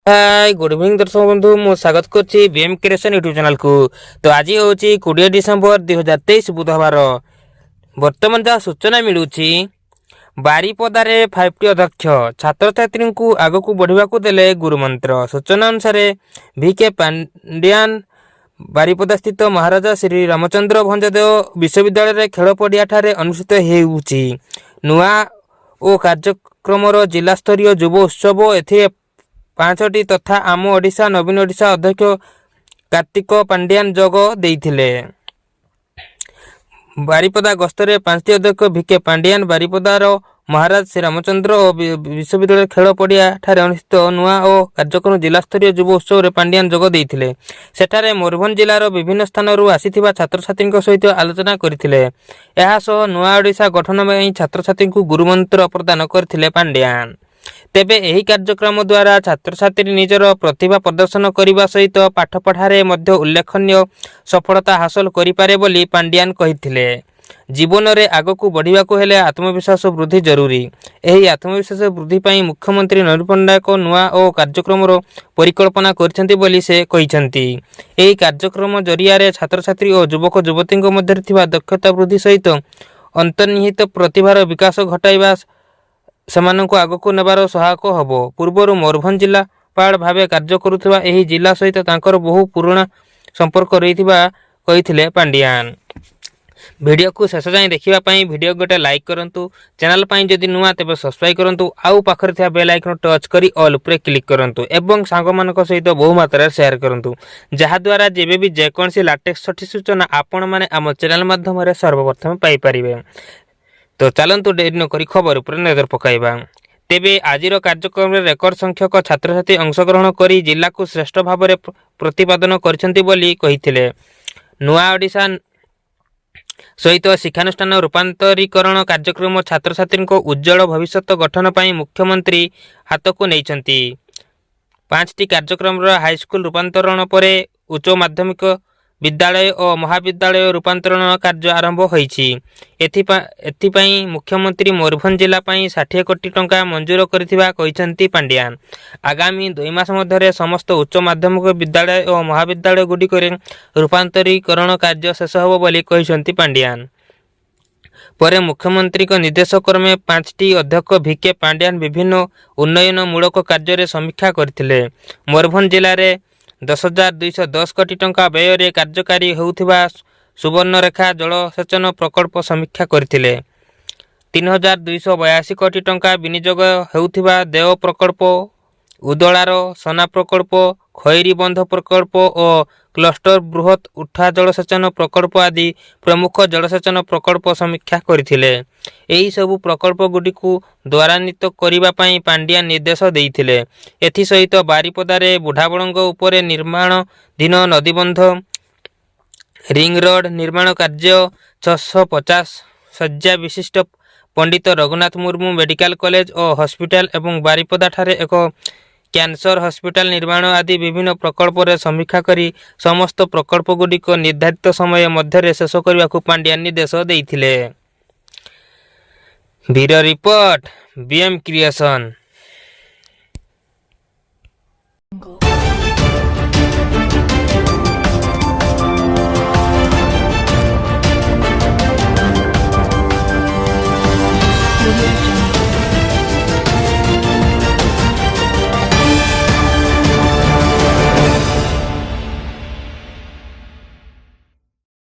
Hi good evening दर्शक बंधु मु स्वागत करछि बीएम क्रिएशन यूट्यूब चैनल को। तो आज होची 20 डिसेंबर 2023 बुधवार। वर्तमान जहाँ सूचना मिलूची बारिपदारे 5टी अध्यक्ष छात्र छात्री को आग को बढ़ा देले गुरुमंत्र। सूचना अनुसार भिके पांड्यान बारिपदा स्थित महाराजा श्री रामचंद्र भंजदेव विश्वविद्यालय खेल पड़िया ठारे अनुष्ठित हेउची नुआ ओ कार्यक्रम जिला स्तरीय युव उत्सव। एथे 5टी तथा आम ओडिशा नवीन ओडिशा अध्यक्ष कार्तिक पांड्यान जोग देइथिले। बारिपदा गस्तरे 5टी अध्यक्ष भिके पांड्यान बारिपदार महाराज श्री रामचंद्र और विश्वविद्यालय खेल पड़िया ठारे अनुष्ठित नुआ और कार्यक्रम जिला स्तरीय युव उत्सव पांड्यान जोग देइथिले। सेठारे मयूरभंज जिलार विभिन्न स्थानरू आसीथिबा छात्र छात्री सहित आलोचना करथिले। एहा सह नुआ ओडिशा गठन पई छात्र छात्री को गुरुमंत्र प्रदान करथिले पांड्यान। तेबे एही कार्यक्रम द्वारा छात्र छात्री निजर प्रतिभा प्रदर्शन करने सहित पाठ पढ़ारे मध्य उल्लेखनीय सफलता हासिल करिपारे बोली पांड्यान कहिथिले। जीवन रे आगकू बढ़िबाकू हेले आत्मविश्वास वृद्धि जरूरी। एही आत्मविश्वास वृद्धि पई मुख्यमंत्री नवीन पट्टनायक नुआ ओ कार्यक्रम परिकल्पना करछंती बोली से कहिसंती। एही कार्यक्रम जरिया रे छात्र छात्री और युवक युवती मध्य थिबा दक्षता वृद्धि सहित अंतर्निहित प्रतिभार विकास घटाइबा सेमानंको आगको नेबार सहायक हबो। पूर्वर मयूरभंज जिलापाल भावे कार्य करुथिबा एही जिला सहित तांकर बहु पुराना संपर्क रहिथिबा कहिथिले पांड्यान। वीडियो को शेष जाए देखिबा पई वीडियो गोटे लाइक करंतु। चैनल पई जदि नुआ तेबे सब्सक्राइब करंतु। आउ पाखरे थिया बेल आइकन टच करी ऑल उपरे क्लिक करंतु एवं सांग मानक सहित बहु मात्रा शेयर करंतु जहा द्वारा जेबे भी जेकोनसी लेटेस्ट सठी सूचना आपण माने हम चैनल माध्यम रे सर्वप्रथम पाई परिबे। तो चलतु डेरी न करी खबर उपर नजर पकाइबा। तेबे आजिर कार्यक्रम रे रेकर्ड संख्यक छात्र छात्री अंशग्रहण करी जिला को श्रेष्ठ भाव में प्रतिपादन करछंती बोली कहिथिले। नुआ ओडिशा सहित शिक्षानुष्ठान रूपांतरीकरण कार्यक्रम छात्र छात्री को उज्जवल भविष्य गठन पई मुख्यमंत्री हाथ को नैछंती। 5टी कार्यक्रम हाईस्कूल रूपांतरण पर उच्च माध्यमिक विद्यालय और महाविद्यालय रूपांतरण कार्य आरंभ होईछि। एथिपाई मुख्यमंत्री मयूरभंज जिला 60 कोटी टंका मंजूर करिथिबा कहिसंती पांड्यान। आगामी 2 मास मध्यरे समस्त उच्च माध्यमिक विद्यालय और महाविद्यालय गुडिकरे रूपांतरीकरण कार्य शेष होबो बोली कहिसंती पांड्यान। परे मुख्यमंत्री को निर्देश क्रमे 5टी अध्यक्ष भिके पांड्यान विभिन्न उन्नयन मूलक कार्य रे समीक्षा करथिले। मयूरभंज जिले रे 10,210 कोटी टंका व्यय रे कार्यकारी होउथिबा सुवर्णरेखा जलसेचन प्रकल्प समीक्षा करथिले। 3,282 कोटी टंका विनियोग होउथिबा देव प्रकल्प, उदलार सोना प्रकल्प, खैरी बंध प्रकल्प और क्लस्टर बृहत उठा जलसेचन प्रकल्प आदि प्रमुख जलसेचन प्रकल्प समीक्षा करथिले। एही सबु प्रकल्प गुडिकु द्वारान्वित करिबा पई पांड्यान निर्देश देइथिले। एथि सहित बारिपदारे बुढ़ाबळंग उपरे निर्माणाधीन नदीबंध रिंग रोड निर्माण कार्य 650 शଯ୍या विशिष्ट पंडित रघुनाथ मुर्मू मेडिकल कॉलेज और हॉस्पिटल एवं बारिपदा ठारे एक कैंसर हॉस्पिटल निर्माण आदि विभिन्न प्रकल्प रे समीक्षा करी समस्त प्रकल्प गुडिक निर्धारित समय मध्य शेष करने को पांड्यान निर्देश देइथिले। Bureau report BM creation.